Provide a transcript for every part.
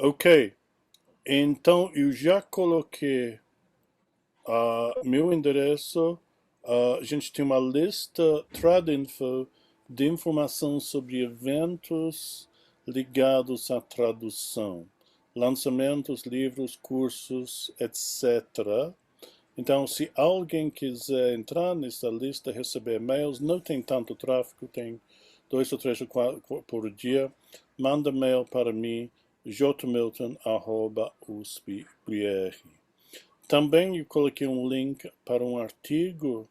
Ok, então eu já coloquei meu endereço. A gente tem uma lista Tradinfo de informação sobre eventos ligados à tradução, lançamentos, livros, cursos, etc. Então, se alguém quiser entrar nessa lista, receber e-mails, não tem tanto tráfego, tem 2 ou 3 ou 4 por dia, manda e-mail para mim, jmilton@usp.br. Também eu coloquei um link para um artigo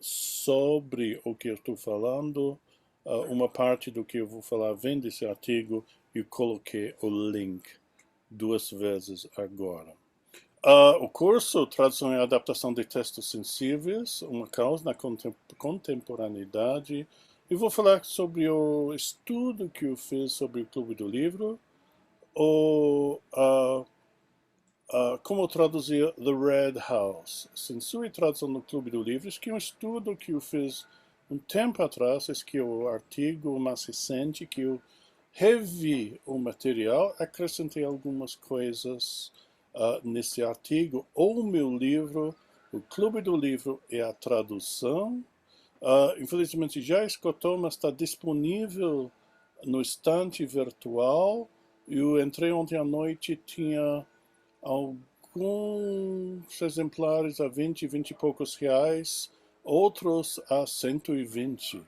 sobre o que eu estou falando. Uma parte do que eu vou falar vem desse artigo e eu coloquei o link 2 vezes agora. O curso Tradução e Adaptação de Textos Sensíveis, uma causa na contemporaneidade. Eu vou falar sobre o estudo que eu fiz sobre o Clube do Livro, como traduzir The Red House, Censura e Tradução no Clube do Livro, que é um estudo que eu fiz um tempo atrás, esse que é o artigo mais recente, que eu revi o material, acrescentei algumas coisas nesse artigo. O meu livro, o Clube do Livro e a Tradução, infelizmente já esgotou, mas está disponível no estante virtual. Eu entrei ontem à noite, tinha alguns exemplares a 20 e poucos reais, outros a 120.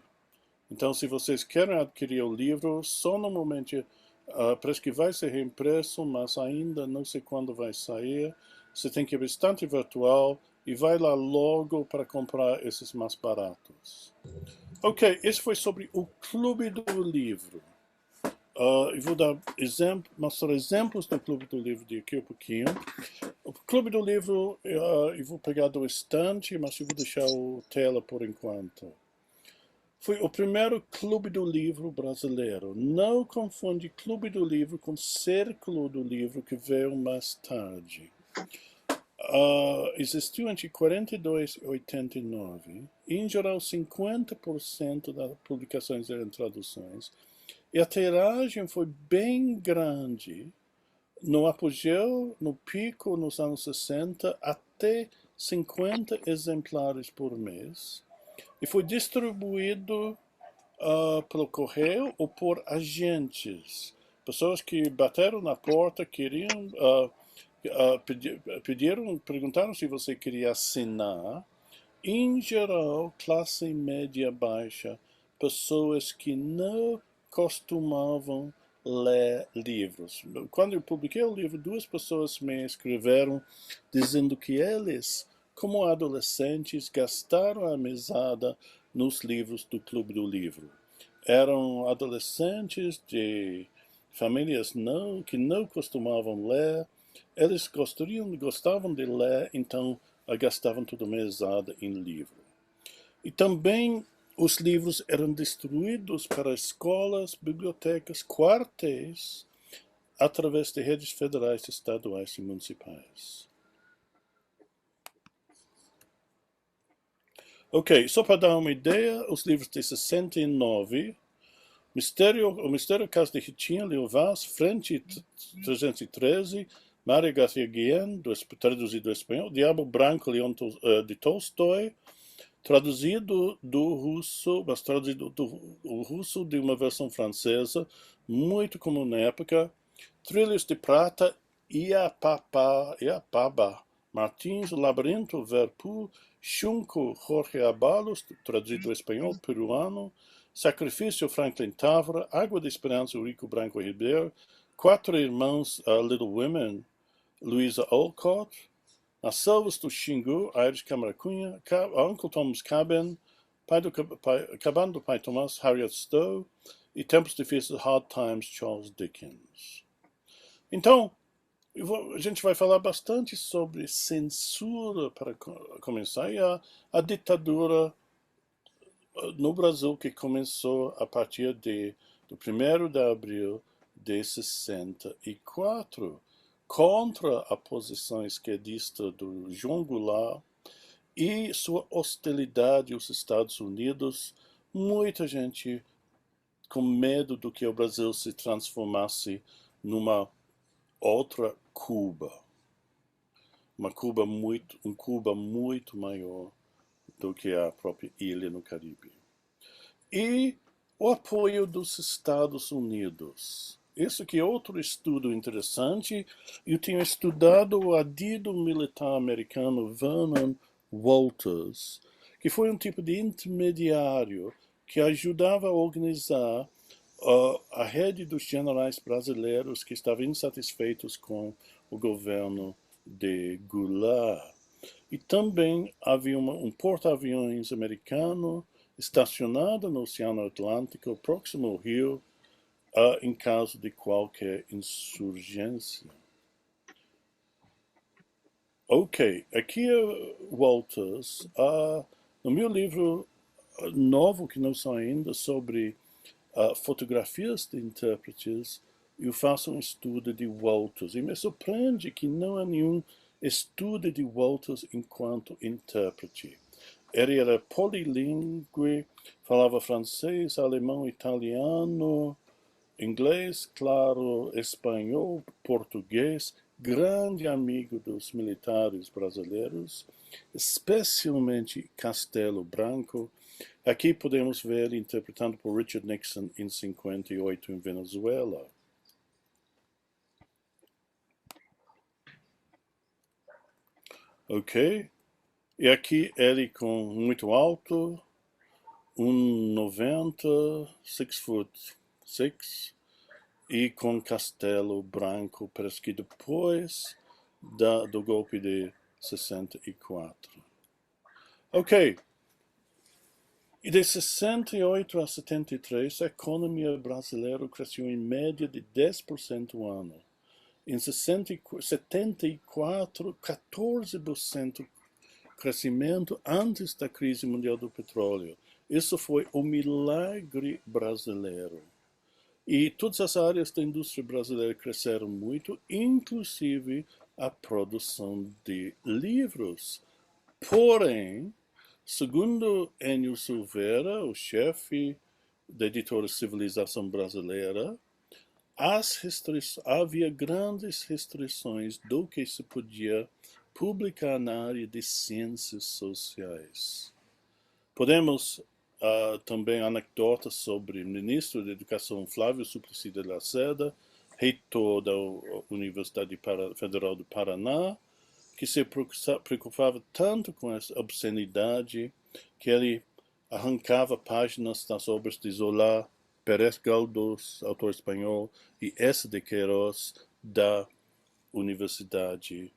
Então, se vocês querem adquirir o livro, só no momento, parece que vai ser reimpresso, mas ainda não sei quando vai sair. Você tem que ir estante virtual e vai lá logo para comprar esses mais baratos. Ok, esse foi sobre o Clube do Livro. Eu vou mostrar exemplos do Clube do Livro daqui a pouquinho. O Clube do Livro, eu vou pegar do estante, mas eu vou deixar a tela por enquanto. Foi o primeiro Clube do Livro brasileiro. Não confunde Clube do Livro com Círculo do Livro, que veio mais tarde. Existiu entre 42 e 89. Em geral, 50% das publicações eram traduções. E a tiragem foi bem grande. No apogeu, no pico, nos anos 60, até 50 exemplares por mês. E foi distribuído pelo correio ou por agentes. Pessoas que bateram na porta, queriam, perguntaram se você queria assinar. Em geral, classe média baixa, pessoas que não costumavam ler livros. Quando eu publiquei o livro, 2 pessoas me escreveram dizendo que eles, como adolescentes, gastaram a mesada nos livros do Clube do Livro. Eram adolescentes de famílias que não costumavam ler. Eles gostavam de ler, então gastavam toda a mesada em livro. E também os livros eram distribuídos para escolas, bibliotecas, quartéis, através de redes federais, estaduais e municipais. Ok, só para dar uma ideia, os livros de 69, o Mistério Casa de Ritinha, Leo Vaz, Frente 313, Mário Garcia Guillen, traduzido do espanhol, Diabo Branco, de Tolstói, traduzido do russo, mas traduzido do russo de uma versão francesa, muito comum na época, Trilhos de Prata, Iapaba, Martins, Labirinto, Verpu, Chunco, Jorge Abalos, traduzido do espanhol, peruano, Sacrifício, Franklin Távora, Água de Esperança, Eurico Branco Ribeiro, Quatro Irmãos, Little Women, Louisa Olcott, As Selvas do Xingu, Aires Câmara Cunha, Uncle Tom's Cabin, Cabana do Pai Tomás, Harriet Stowe e Tempos Difíceis, Hard Times, Charles Dickens. Então, a gente vai falar bastante sobre censura para começar, e a ditadura no Brasil, que começou a partir do 1º de abril de 64, contra a posição esquerdista do João Goulart e sua hostilidade aos Estados Unidos. Muita gente com medo do que o Brasil se transformasse numa outra Cuba. Um Cuba muito maior do que a própria ilha no Caribe. E o apoio dos Estados Unidos. Isso que é outro estudo interessante. Eu tinha estudado o adido militar americano Vernon Walters, que foi um tipo de intermediário que ajudava a organizar a rede dos generais brasileiros que estavam insatisfeitos com o governo de Goulart. E também havia um porta-aviões americano estacionado no Oceano Atlântico, próximo ao Rio, em caso de qualquer insurgência. Ok, aqui é Walters. No meu livro novo, que não são ainda, sobre fotografias de intérpretes, eu faço um estudo de Walters. E me surpreende que não há nenhum estudo de Walters enquanto intérprete. Ele era polilingue, falava francês, alemão, italiano, inglês, claro, espanhol, português, grande amigo dos militares brasileiros, especialmente Castelo Branco. Aqui podemos ver ele interpretando por Richard Nixon em 58 em Venezuela. Ok? E aqui ele com muito alto, 1,90, 6'6", e com Castelo Branco, parece que depois do golpe de 64. Ok. E de 68 a 73, a economia brasileira cresceu em média de 10% ao ano. Em 74, 14% crescimento antes da crise mundial do petróleo. Isso foi o milagre brasileiro. E todas as áreas da indústria brasileira cresceram muito, inclusive a produção de livros. Porém, segundo Enio Silveira, o chefe da editora Civilização Brasileira, havia grandes restrições do que se podia publicar na área de ciências sociais. Podemos também anedotas sobre o ministro da Educação Flávio Suplicy de Lacerda, reitor da Universidade Federal do Paraná, que se preocupava tanto com essa obscenidade que ele arrancava páginas das obras de Zola, Pérez Galdós, autor espanhol, e S. de Queiroz, da Universidade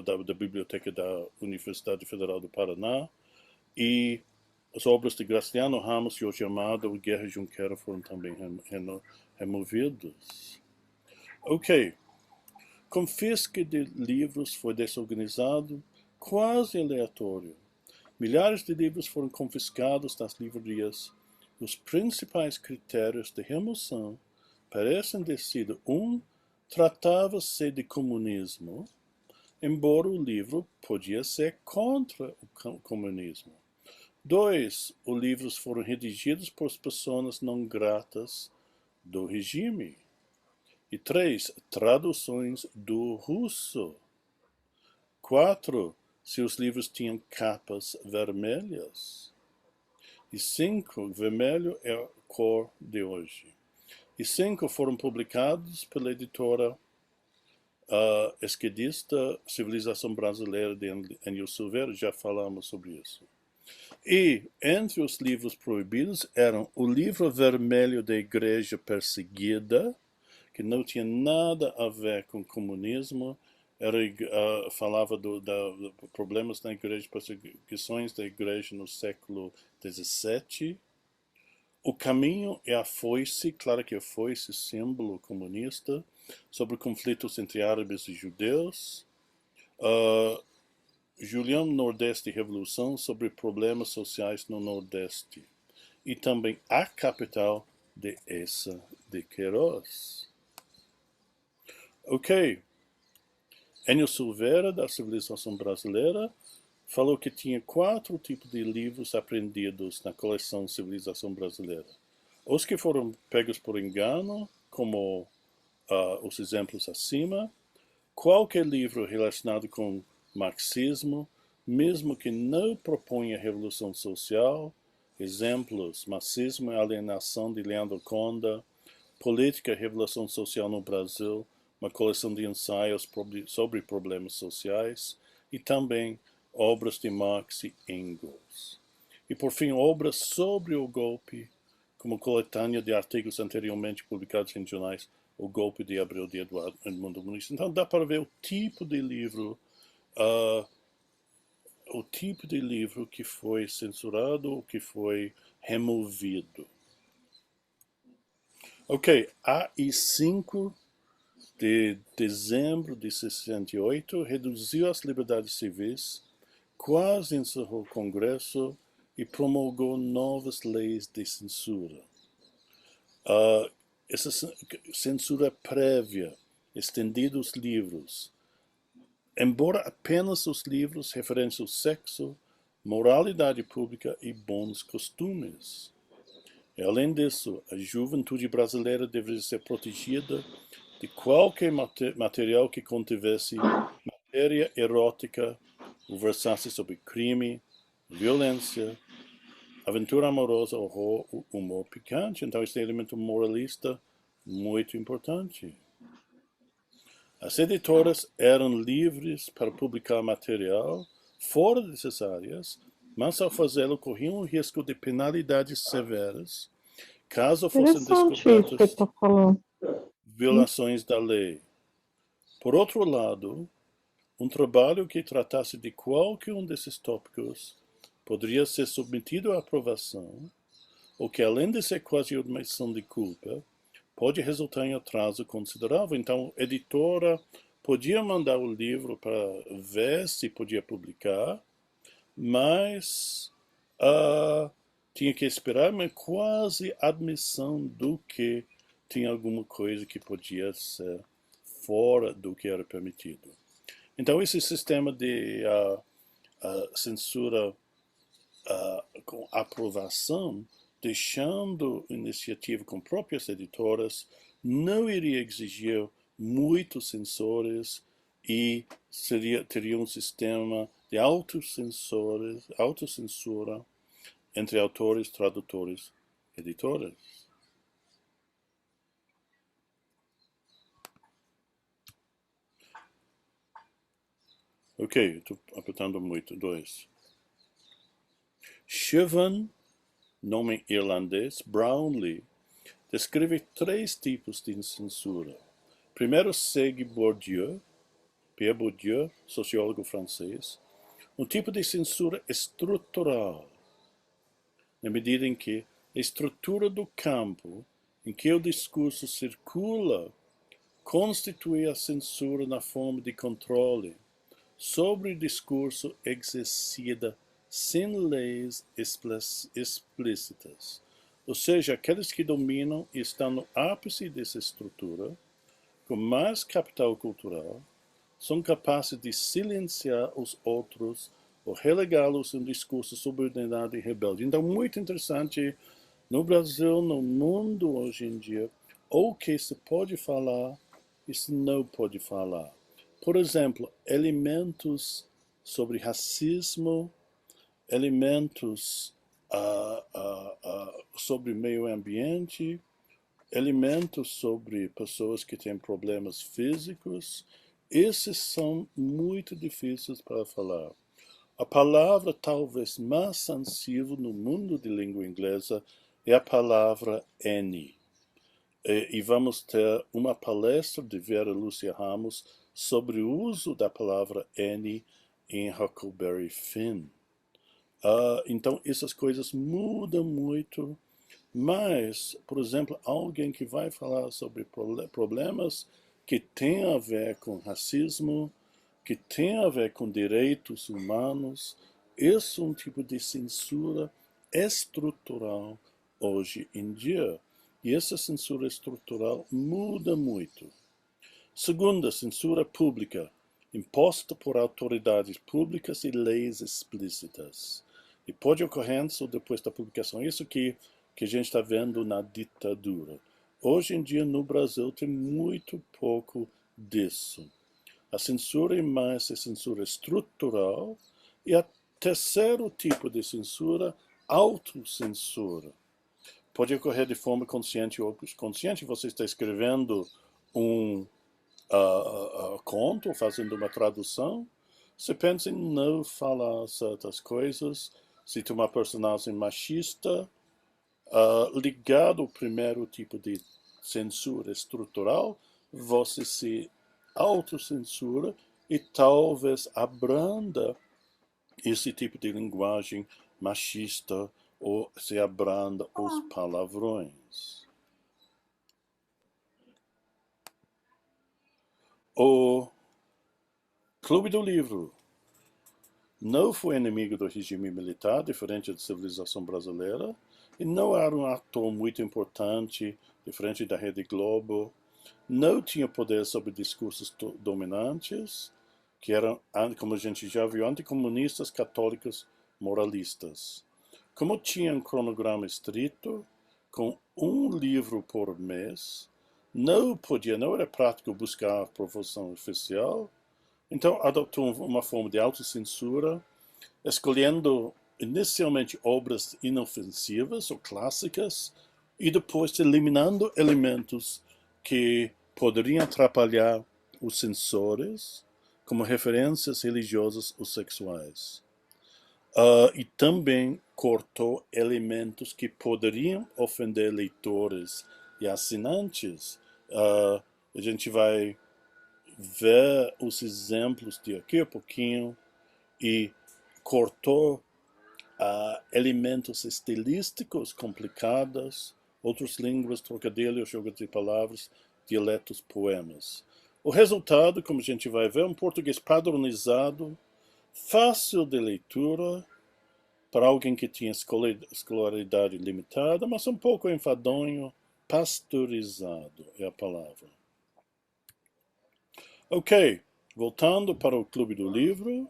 da Biblioteca da Universidade Federal do Paraná, e as obras de Graciliano Ramos, Jorge Amado e Guerra Junqueira foram também removidas. Ok. Confisca de livros foi desorganizado, quase aleatório. Milhares de livros foram confiscados das livrarias. Os principais critérios de remoção parecem ter sido: tratava-se de comunismo, embora o livro podia ser contra o comunismo. 2. Os livros foram redigidos por pessoas não gratas do regime. E 3. Traduções do russo. 4. Se os livros tinham capas vermelhas. E 5. Vermelho é a cor de hoje. E 5. Foram publicados pela editora esquerdista Civilização Brasileira de Enio Silveira. Já falamos sobre isso. E entre os livros proibidos eram o livro vermelho da Igreja Perseguida, que não tinha nada a ver com comunismo, falava de problemas na igreja, perseguições da igreja no século XVII. O Caminho e a Foice, claro que a foice, símbolo comunista, sobre conflitos entre árabes e judeus. Julião Nordeste e Revolução, sobre problemas sociais no Nordeste. E também A Capital, de Essa de Queiroz. Ok. Enio Silveira, da Civilização Brasileira, falou que tinha 4 tipos de livros apreendidos na coleção Civilização Brasileira. Os que foram pegos por engano, como os exemplos acima. Qualquer livro relacionado com marxismo, mesmo que não proponha revolução social, exemplos, Marxismo e Alienação, de Leandro Conda, Política e Revolução Social no Brasil, uma coleção de ensaios sobre problemas sociais, e também obras de Marx e Engels. E, por fim, obras sobre o golpe, como coletânea de artigos anteriormente publicados em jornais, O Golpe de Abril, de Eduardo Edmundo Muniz. Então, dá para ver o tipo de livro que foi censurado, o que foi removido. Ok, AI-5 de dezembro de 68 reduziu as liberdades civis, quase encerrou o Congresso e promulgou novas leis de censura. Essa censura prévia, estendida aos livros, embora apenas os livros referentes ao sexo, moralidade pública e bons costumes. E, além disso, a juventude brasileira deveria ser protegida de qualquer material que contivesse matéria erótica ou versasse sobre crime, violência, aventura amorosa, horror, humor picante. Então, esse elemento moralista muito importante. As editoras eram livres para publicar material fora dessas áreas, mas ao fazê-lo corriam o risco de penalidades severas, caso fossem Interessante isso que descobertas está falando. violações da lei. Por outro lado, um trabalho que tratasse de qualquer um desses tópicos poderia ser submetido à aprovação, o que, além de ser quase uma admissão de culpa, pode resultar em atraso considerável. Então, a editora podia mandar o livro para ver se podia publicar, mas tinha que esperar uma quase admissão do que tinha alguma coisa que podia ser fora do que era permitido. Então, esse sistema de censura com aprovação, deixando iniciativa com próprias editoras, não iria exigir muitos censores e teria um sistema de autocensura entre autores, tradutores, editores. Ok, estou apertando muito. 2. Sivan, nome irlandês, Brownlee, descreve 3 tipos de censura. Primeiro segue Bourdieu, Pierre Bourdieu, sociólogo francês, um tipo de censura estrutural, na medida em que a estrutura do campo em que o discurso circula constitui a censura na forma de controle sobre o discurso exercida sem leis explícitas. Ou seja, aqueles que dominam e estão no ápice dessa estrutura, com mais capital cultural, são capazes de silenciar os outros ou relegá-los a um discurso subordinado e rebelde. Então, muito interessante, no Brasil, no mundo hoje em dia, o que se pode falar e se não pode falar. Por exemplo, elementos sobre racismo, elementos sobre meio ambiente, elementos sobre pessoas que têm problemas físicos, esses são muito difíceis para falar. A palavra talvez mais sensível no mundo de língua inglesa é a palavra N. E vamos ter uma palestra de Vera Lúcia Ramos sobre o uso da palavra N em Huckleberry Finn. Então, essas coisas mudam muito, mas, por exemplo, alguém que vai falar sobre problemas que têm a ver com racismo, que tem a ver com direitos humanos, esse é um tipo de censura estrutural hoje em dia. E essa censura estrutural muda muito. Segunda, censura pública, imposta por autoridades públicas e leis explícitas. E pode ocorrer antes ou depois da publicação. Isso que a gente está vendo na ditadura. Hoje em dia, no Brasil, tem muito pouco disso. A censura é mais a censura estrutural e a terceiro tipo de censura, autocensura. Pode ocorrer de forma consciente ou inconsciente. Você está escrevendo um conto, fazendo uma tradução, você pensa em não falar certas coisas. Se tem uma personagem machista, ligado ao primeiro tipo de censura estrutural, você se autocensura e talvez abranda esse tipo de linguagem machista ou se abranda os palavrões. O Clube do Livro não foi inimigo do regime militar, diferente da civilização brasileira, e não era um ator muito importante, diferente da Rede Globo. Não tinha poder sobre discursos dominantes, que eram, como a gente já viu, anticomunistas, católicos, moralistas. Como tinha um cronograma estrito, com um livro por mês, não era prático buscar a aprovação oficial, então adotou uma forma de autocensura, escolhendo inicialmente obras inofensivas ou clássicas e depois eliminando elementos que poderiam atrapalhar os censores, como referências religiosas ou sexuais. E também cortou elementos que poderiam ofender leitores e assinantes. A gente vai ver os exemplos de aqui a pouquinho e cortou elementos estilísticos complicados, outras línguas, trocadilhos, jogos de palavras, dialetos, poemas. O resultado, como a gente vai ver, é um português padronizado, fácil de leitura, para alguém que tinha escolaridade limitada, mas um pouco enfadonho, pasteurizado é a palavra. Ok, voltando para o Clube do Livro,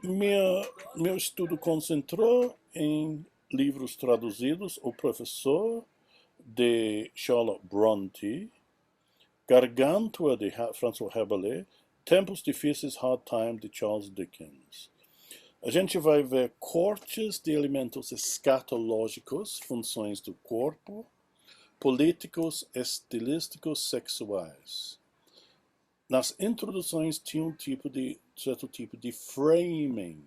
meu estudo concentrou em livros traduzidos. O Professor, de Charlotte Bronte, Gargantua, de François Rabelais, Tempos Difíceis, Hard Time, de Charles Dickens. A gente vai ver cortes de elementos escatológicos, funções do corpo, políticos, estilísticos, sexuais. Nas introduções tinha certo tipo de framing,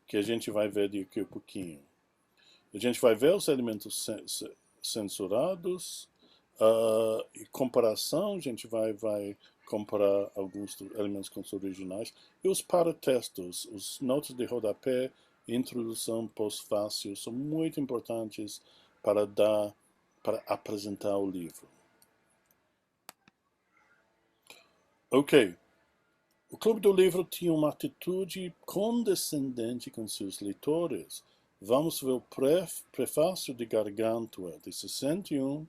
que a gente vai ver daqui a pouquinho. A gente vai ver os elementos censurados, e comparação, a gente vai comparar alguns elementos com os originais, e os paratextos, os notas de rodapé, introdução, pós-fácil, são muito importantes para apresentar o livro. Ok. O Clube do Livro tinha uma atitude condescendente com seus leitores. Vamos ver o prefácio de Gargantua, de 61,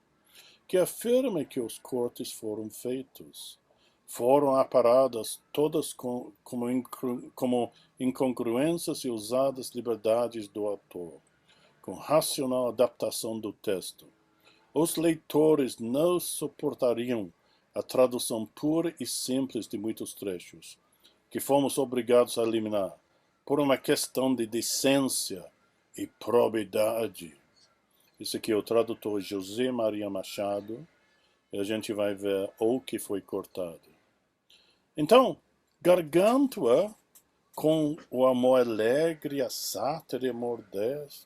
que afirma que os cortes foram feitos. Foram aparadas todas como incongruências e usadas liberdades do autor, com racional adaptação do texto. Os leitores não suportariam a tradução pura e simples de muitos trechos, que fomos obrigados a eliminar, por uma questão de decência e probidade. Esse aqui é o tradutor José Maria Machado, e a gente vai ver o que foi cortado. Então, Gargantua, com o amor alegre, a sátira mordaz,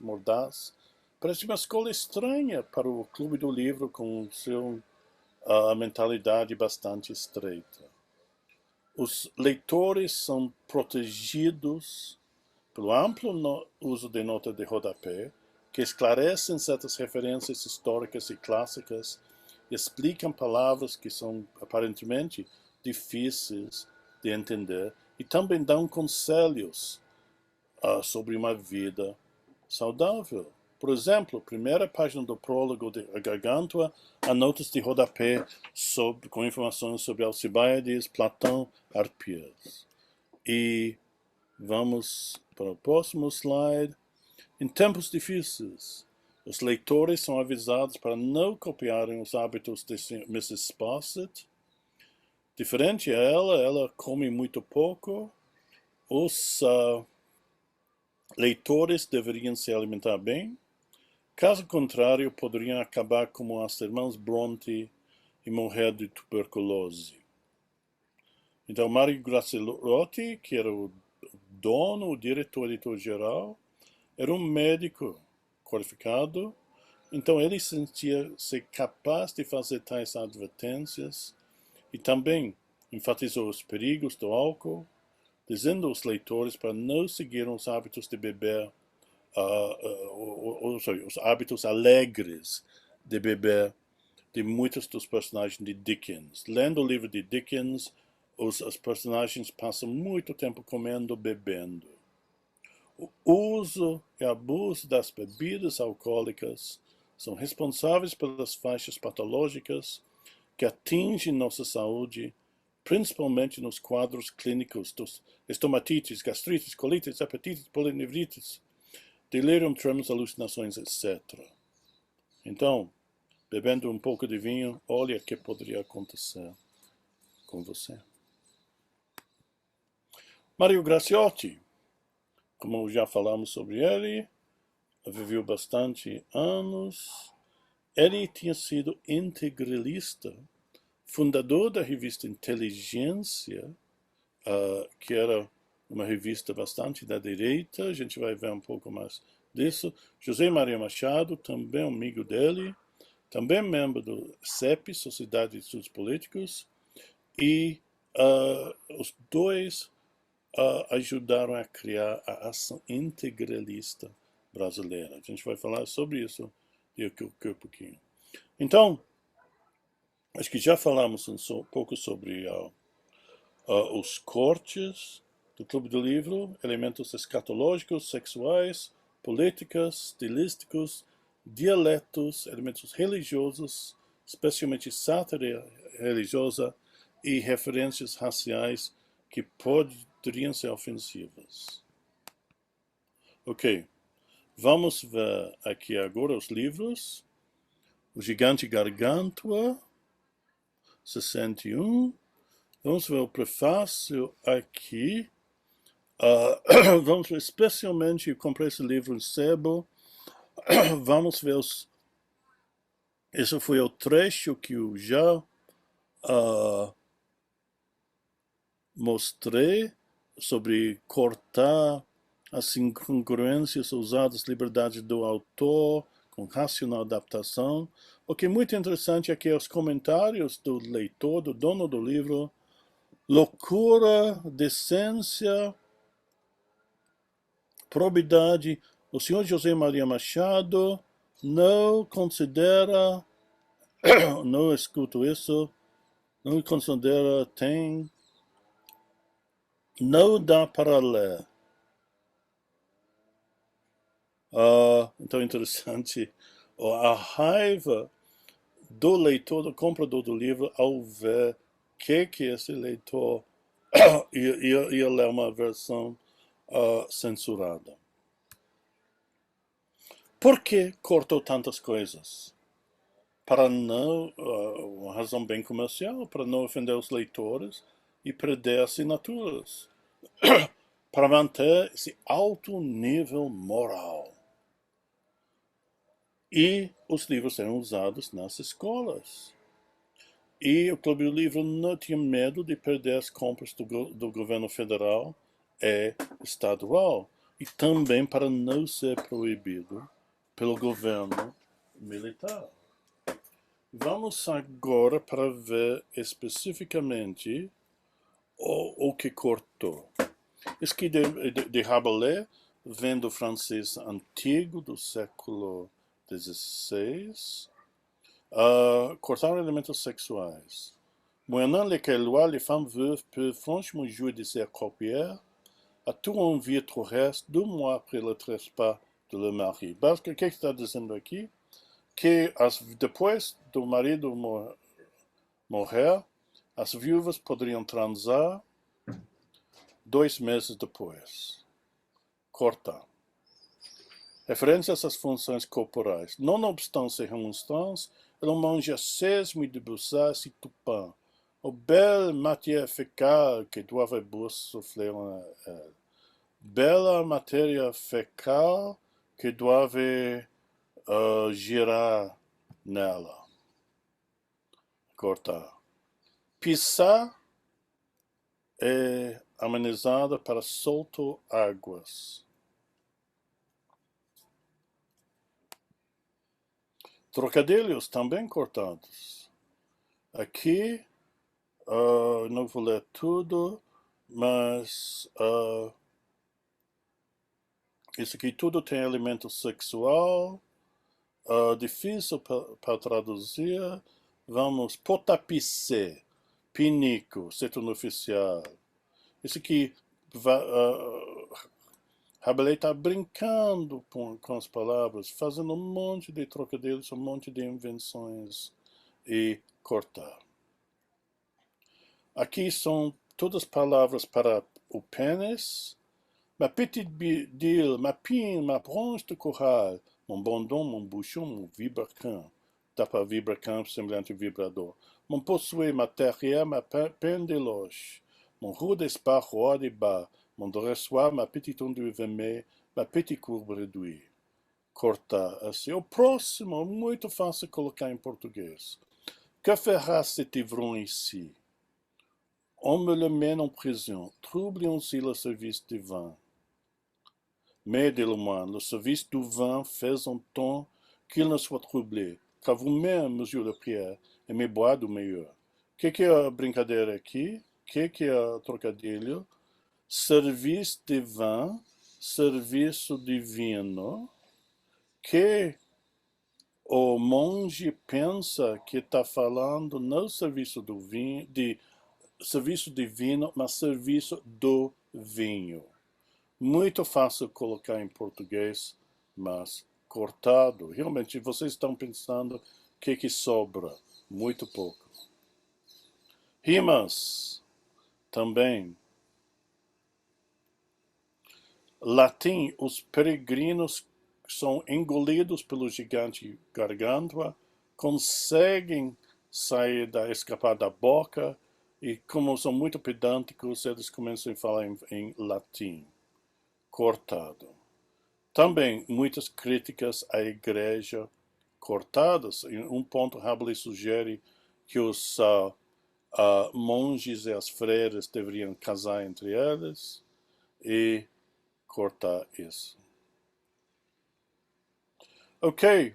parece uma escolha estranha para o Clube do Livro com a mentalidade bastante estreita. Os leitores são protegidos pelo amplo uso de nota de rodapé, que esclarecem certas referências históricas e clássicas, e explicam palavras que são aparentemente difíceis de entender, e também dão conselhos sobre uma vida saudável. Por exemplo, primeira página do prólogo de Gargantua, há notas de rodapé com informações sobre Alcibiades, Platão, Harpias. E vamos para o próximo slide. Em tempos difíceis, Os leitores são avisados para não copiarem os hábitos de Mrs. Sparsit. Diferente a ela come muito pouco. Os leitores deveriam se alimentar bem. Caso contrário, poderiam acabar como as irmãs Bronte e morrer de tuberculose. Então, Mario Graciotti, que era o dono, o diretor editor-geral, era um médico qualificado, então ele sentia-se capaz de fazer tais advertências e também enfatizou os perigos do álcool, dizendo aos leitores para não seguir os hábitos de beber, os hábitos alegres de beber de muitos dos personagens de Dickens. Lendo o livro de Dickens, os personagens passam muito tempo comendo, bebendo. O uso e abuso das bebidas alcoólicas são responsáveis pelas faixas patológicas que atingem nossa saúde, principalmente nos quadros clínicos dos estomatites, gastrites, colites, hepatites, polinevrites, delírio tremens, alucinações, etc. Então, bebendo um pouco de vinho, olha o que poderia acontecer com você. Mario Graciotti, como já falamos sobre ele, viveu bastante anos. Ele tinha sido integralista, fundador da revista Inteligência, que era uma revista bastante da direita. A gente vai ver um pouco mais disso. José Maria Machado, também amigo dele, também membro do CEP, Sociedade de Estudos Políticos, e os dois ajudaram a criar a ação integralista brasileira. A gente vai falar sobre isso daqui a pouquinho. Então, acho que já falamos um pouco sobre os cortes do Clube do Livro, elementos escatológicos, sexuais, políticas, estilísticos, dialetos, elementos religiosos, especialmente sátira religiosa e referências raciais que poderiam ser ofensivas. Ok, vamos ver aqui agora os livros. O Gigante Gargantua, 61. Vamos ver o prefácio aqui. Vamos ver especialmente, eu comprei esse livro em sebo. Vamos ver esse foi o trecho que eu já mostrei sobre cortar as incongruências usadas, liberdade do autor, com racional adaptação. O que é muito interessante é que os comentários do leitor, do dono do livro, loucura, decência, probidade. O senhor José Maria Machado não considera, não escuto isso, não considera, não dá para ler. Então é interessante a raiva do leitor, do comprador do livro, ao ver que esse leitor ia ler uma versão censurada. Por que cortou tantas coisas? Para não, uma razão bem comercial, para não ofender os leitores e perder assinaturas. Para manter esse alto nível moral. E os livros eram usados nas escolas. E o Clube do Livro não tinha medo de perder as compras do governo federal e estadual. E também para não ser proibido pelo governo militar. Vamos agora para ver especificamente o que cortou. Isso aqui de Rabelais vem do francês antigo do século XVI. Cortar elementos sexuais. Moyennant lesquelles lois, les femmes veuves peuvent franchement jouir de ces copières à tout envie terrestre 2 mois après le trespass de leur mari. Basicamente, o que está dizendo aqui? Que depois do marido morrer, as viúvas poderiam transar 2 meses depois. Cortar. Referências às funções corporais. Non obstant ces remonstrances, elle mange sesme de Besace et Toupin, aux belles matières fécales que doivent boursoufler en elle. Bela matéria fecal que doivent girar nela. Cortar. Pisar é amenizada para solto águas. Trocadilhos também cortados. Aqui, não vou ler tudo, mas isso aqui tudo tem elemento sexual, difícil para traduzir. Vamos, potapice, pinico, setor oficial. Isso aqui, Rabelais está brincando com as palavras, fazendo um monte de trocadilhos, um monte de invenções e cortar. Aqui são todas palavras para o pênis. Ma petite bidule, ma pine, ma branche de coral, mon bondon, mon bouchon, mon vibracan. Dá para vibracan semelhante ao vibrador. Mon possué, ma terrière, ma peine de loche. Mon roue d'espace, roi de bas. Mon dressoir, ma petite ondule vermelha, ma petite courbe réduite. Cortar assim. O próximo, muito fácil colocar em português. Que fera cet ivrogne ici? On me le mène en prison. Troublions-y le service du vin. Mais, dit le moine, le service du vin fait un temps qu'il ne soit troublé, car vous-même, monsieur le Pierre, aimez boire do meilleur. Que é a brincadeira aqui? Que é a trocadilho? Serviço de vin, serviço divino, que o monge pensa que está falando não serviço do vinho, de serviço divino, mas serviço do vinho. Muito fácil colocar em português, mas cortado. Realmente, vocês estão pensando o que sobra? Muito pouco. Rimas, também. Latim, os peregrinos são engolidos pelo gigante gargantua, conseguem sair escapar da boca, e como são muito pedânticos, eles começam a falar em latim. Cortado. Também muitas críticas à igreja cortadas. Em um ponto, Rabelais sugere que os monges e as freiras deveriam casar entre eles e cortar isso. Ok.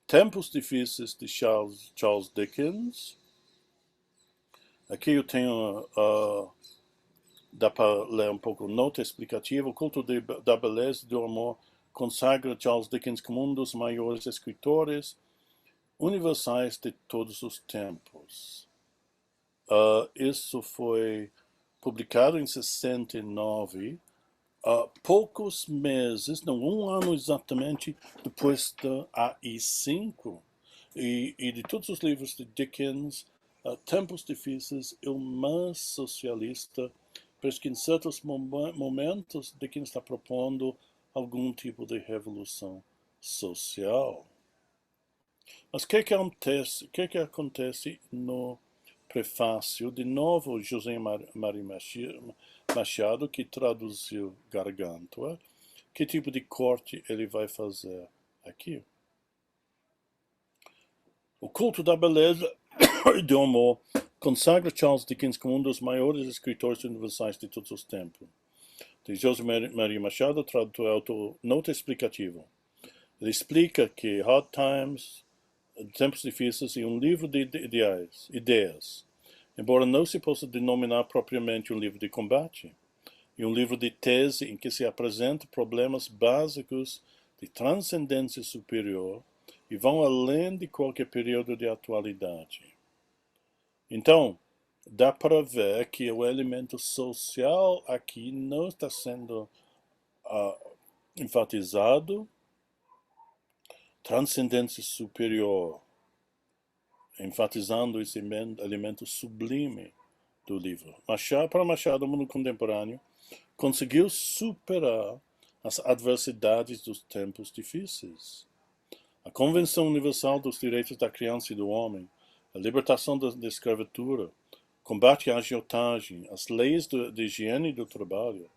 Tempos Difíceis de Charles Dickens. Aqui eu tenho... dá para ler um pouco nota explicativa. O culto da beleza e do amor consagra Charles Dickens como um dos maiores escritores universais de todos os tempos. Isso foi publicado em 69, poucos meses, não um ano exatamente, depois da AI-5. E de todos os livros de Dickens, Tempos Difíceis é o mais socialista. Parece que em certos momentos Dickens está propondo algum tipo de revolução social. Mas o que acontece no prefácio? De novo, José Mário Machado, que traduziu Gargantua. Que tipo de corte ele vai fazer aqui? O culto da beleza e do amor consagra Charles Dickens como um dos maiores escritores universais de todos os tempos. De José Mário Machado, tradutor autor, nota explicativa. Ele explica que Hard Times, Tempos Difíceis, é um livro de ideias, embora não se possa denominar propriamente um livro de combate. É um livro de tese em que se apresentam problemas básicos de transcendência superior e vão além de qualquer período de atualidade. Então, dá para ver que o elemento social aqui não está sendo enfatizado. Transcendência superior, enfatizando esse elemento sublime do livro. Para Machado, o mundo contemporâneo conseguiu superar as adversidades dos tempos difíceis. A Convenção Universal dos Direitos da Criança e do Homem, a libertação da escravatura, combate à agiotagem, as leis de higiene do trabalho,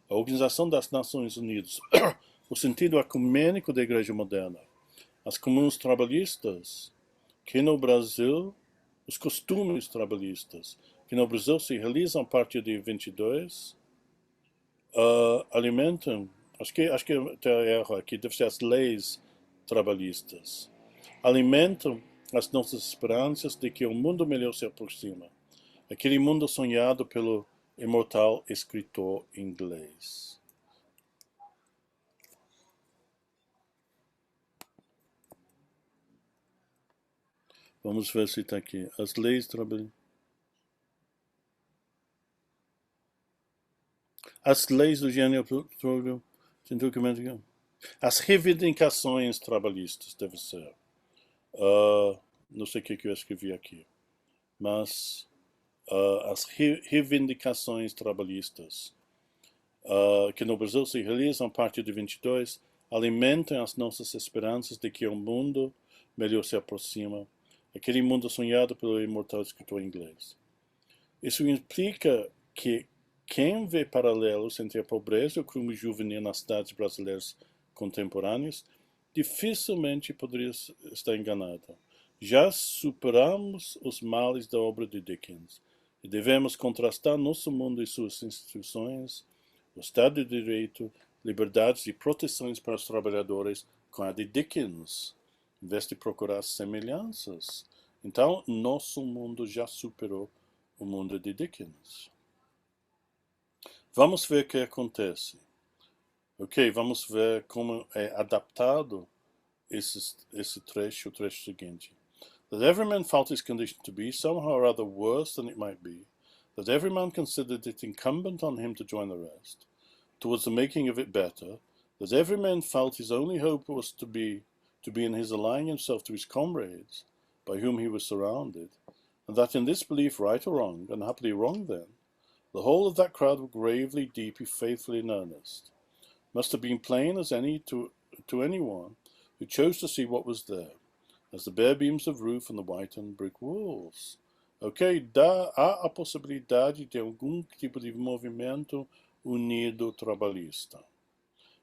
a Organização das Nações Unidas, o sentido ecumênico da Igreja Moderna, as comuns trabalhistas, que no Brasil, os costumes trabalhistas, que no Brasil se realizam a partir de 22, alimentam, acho que tem erro aqui, deve ser as leis trabalhistas, alimentam as nossas esperanças de que um mundo melhor se aproxima, aquele mundo sonhado pelo imortal escritor inglês. Vamos ver se está aqui. As leis trabalhistas. As leis do gênero tem documento aqui. As reivindicações trabalhistas, deve ser. Não sei o que eu escrevi aqui. Mas as reivindicações trabalhistas que no Brasil se realizam a partir de 22 alimentam as nossas esperanças de que um mundo melhor se aproxima, aquele mundo sonhado pelo imortal escritor inglês. Isso implica que quem vê paralelos entre a pobreza e o crime juvenil nas cidades brasileiras contemporâneas dificilmente poderia estar enganado. Já superamos os males da obra de Dickens e devemos contrastar nosso mundo e suas instituições, o Estado de Direito, liberdades e proteções para os trabalhadores com a de Dickens, em vez de procurar semelhanças. Então, nosso mundo já superou o mundo de Dickens. Vamos ver o que acontece. Ok, vamos ver como é adaptado esse trecho, o trecho seguinte. That every man felt his condition to be somehow or other worse than it might be, that every man considered it incumbent on him to join the rest, towards the making of it better, that every man felt his only hope was to be in his allying himself to his comrades, by whom he was surrounded, and that in this belief, right or wrong, and happily wrong then, the whole of that crowd were gravely, deeply, faithfully in earnest, must have been plain as any to anyone who chose to see what was there, as the bare beams of roof and the whitened brick walls. Ok, há a possibilidade de algum tipo de movimento unido trabalhista.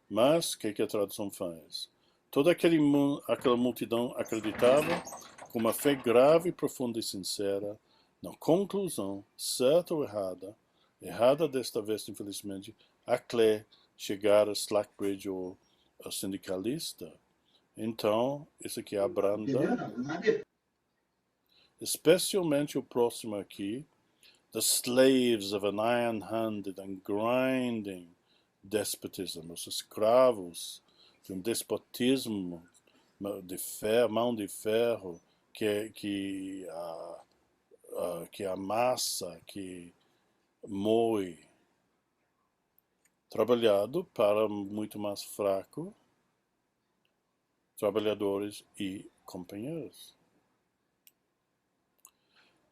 Mas, o que a tradução faz? Toda aquela multidão acreditava, com uma fé grave, profunda e sincera, na conclusão, certa ou errada desta vez, infelizmente, a Clé chegar a Slackbridge ou a sindicalista. Então, isso aqui abranda, especialmente o próximo aqui, the slaves of an iron-handed and grinding despotism, os escravos de um despotismo de ferro, mão de ferro, que amassa, que moe, trabalhado para muito mais fraco, trabalhadores e companheiros.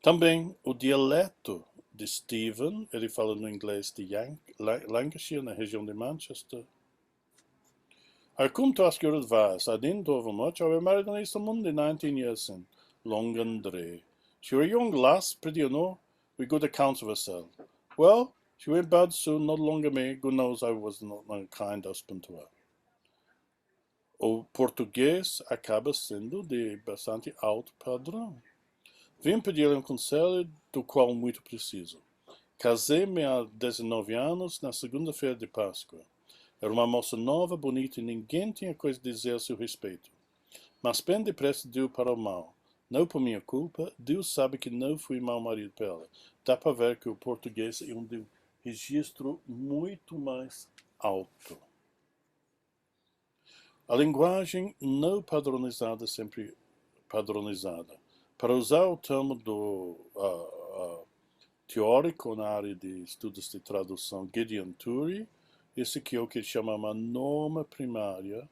Também o dialeto de Stephen, ele fala no inglês de Lancashire, na região de Manchester. I come to ask your advice. I didn't overmuch. I was married on Easter Monday, 19 years in Longandray. She was a young lass, pretty enough, with good accounts of herself. Well, she went bad soon, not long ago. God knows I was not a kind husband to her. O português acaba sendo de bastante alto padrão. Vim pedir um conselho do qual muito preciso. Casei-me há 19 anos na segunda-feira de Páscoa. Era uma moça nova, bonita e ninguém tinha coisa a dizer a seu respeito. Mas bem depressa deu para o mal. Não por minha culpa, Deus sabe que não fui mau marido para ela. Dá para ver que o português é um de registro muito mais alto. A linguagem não padronizada sempre padronizada. Para usar o termo do teórico na área de estudos de tradução Gideon Toury, esse aqui é o que chama uma norma primária.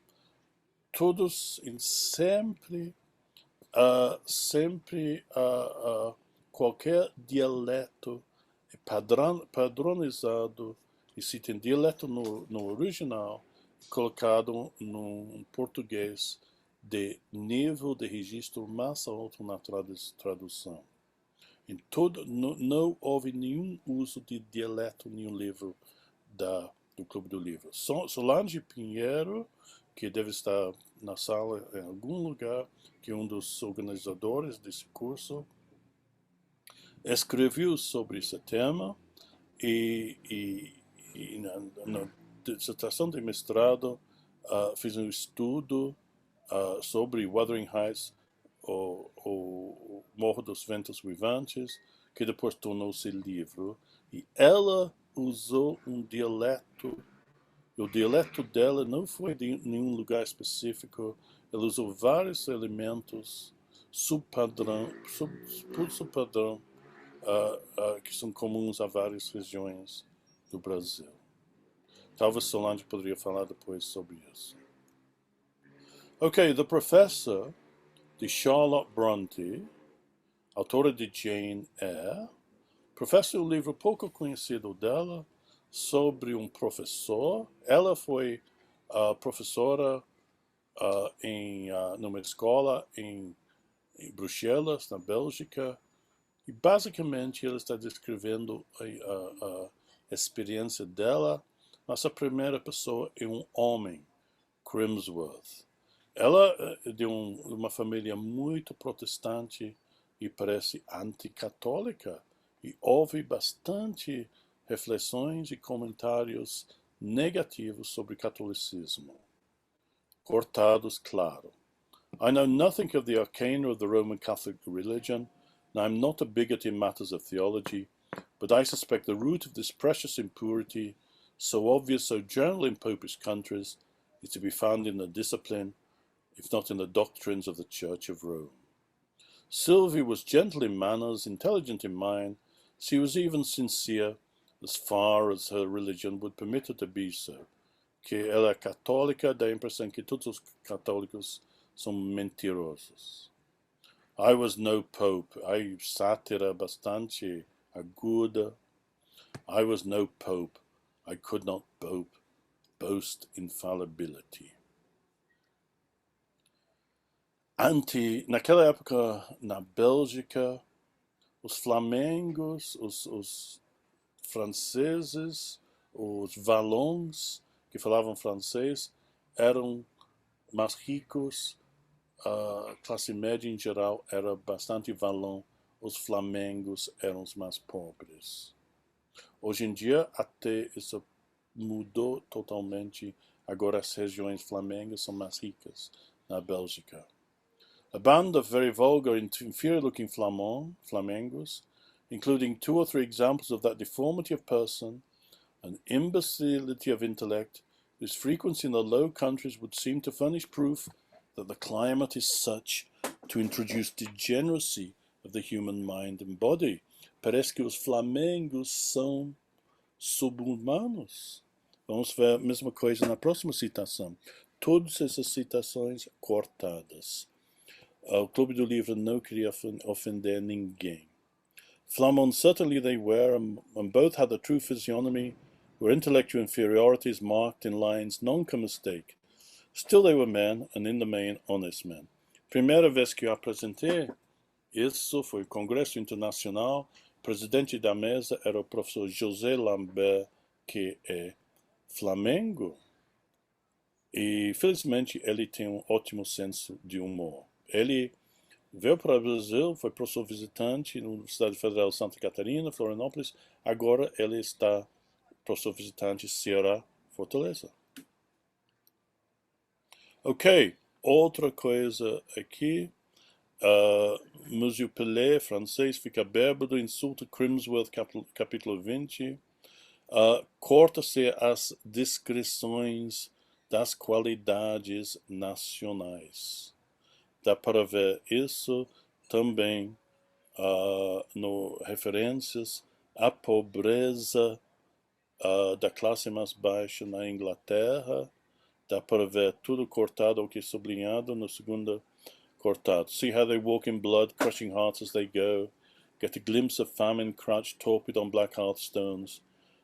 Todos sempre qualquer dialeto é padronizado, e se tem dialeto no original, colocado num português de nível de registro mais alto na tradução. Em todo, não houve nenhum uso de dialeto em nenhum livro do Clube do Livro. Solange Pinheiro, que deve estar na sala em algum lugar, que é um dos organizadores desse curso, escreveu sobre esse tema e na dissertação de mestrado fiz um estudo sobre Wuthering Heights, o Morro dos Ventos Vivantes, que depois tornou-se livro, e ela usou um dialeto. O dialeto dela não foi de nenhum lugar específico, ela usou vários elementos subpadrão, que são comuns a várias regiões do Brasil. Talvez Solange poderia falar depois sobre isso. Ok, The Professor, de Charlotte Bronte, autora de Jane Eyre. Professor é um livro pouco conhecido dela, sobre um professor. Ela foi professora numa escola em Bruxelas, na Bélgica, e basicamente ela está descrevendo a experiência dela, mas a primeira pessoa é um homem, Crimsworth. Ela é de uma família muito protestante e parece anticatólica, e houve bastante reflexões e comentários negativos sobre catolicismo. Cortados, claro. I know nothing of the arcana of the Roman Catholic religion, and I am not a bigot in matters of theology, but I suspect the root of this precious impurity, so obvious, so general in popish countries, is to be found in the discipline, if not in the doctrines of the Church of Rome. Sylvie was gentle in manners, intelligent in mind. She was even sincere, as far as her religion would permit her to be so. Que ela é católica, dá a impressão que todos os católicos são mentirosos. I was no pope. Ai, sátira bastante aguda. I was no pope. I could not boast infallibility. Naquela época, na Bélgica, os flamengos, os franceses, os valons que falavam francês, eram mais ricos, a classe média em geral era bastante valon, os flamengos eram os mais pobres. Hoje em dia, até isso mudou totalmente, agora as regiões flamengas são mais ricas na Bélgica. A band of very vulgar, inferior-looking flamengos, including 2 or 3 examples of that deformity of person and imbecility of intellect, whose frequency in the Low Countries would seem to furnish proof that the climate is such to introduce degeneracy of the human mind and body. Parece que os flamengos são sub-humanos. Vamos ver a mesma coisa na próxima citação. Todas essas citações cortadas. O Clube do Livro não queria ofender ninguém. Flammonds certainly they were, and both had the true physiognomy, where intellectual inferiority is marked in lines none can mistake. Still they were men, and in the main honest men. Primeira vez que eu apresentei isso foi o Congresso Internacional. O presidente da mesa era o professor José Lambert, que é flamengo. E, felizmente, ele tem um ótimo senso de humor. Ele veio para o Brasil, foi professor visitante na Universidade Federal de Santa Catarina, Florianópolis. Agora ele está professor visitante Ceará, Fortaleza. Ok, outra coisa aqui. Monsieur Pelé, francês, fica bêbado, insulta Crimsworth, capítulo 20. Corta-se as descrições das qualidades nacionais. Dá para ver isso também no referências à pobreza da classe mais baixa na Inglaterra. Dá para ver tudo cortado ou que é sublinhado no segundo cortado. See how they walk in blood, crushing hearts as they go. Get a glimpse of famine crouched torpid on black hearthstones,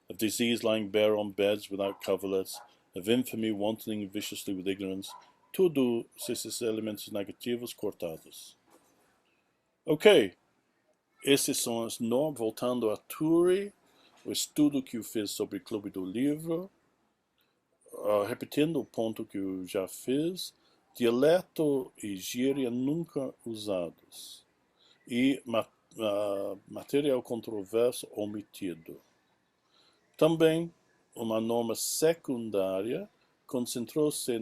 of disease lying bare on beds without coverlets, of infamy, wantoning viciously with ignorance, tudo esses elementos negativos cortados. Ok, esses são as normas, voltando a Turi, o estudo que eu fiz sobre o Clube do Livro, repetindo o ponto que eu já fiz, dialeto e gíria nunca usados, e material controverso omitido. Também, uma norma secundária concentrou-se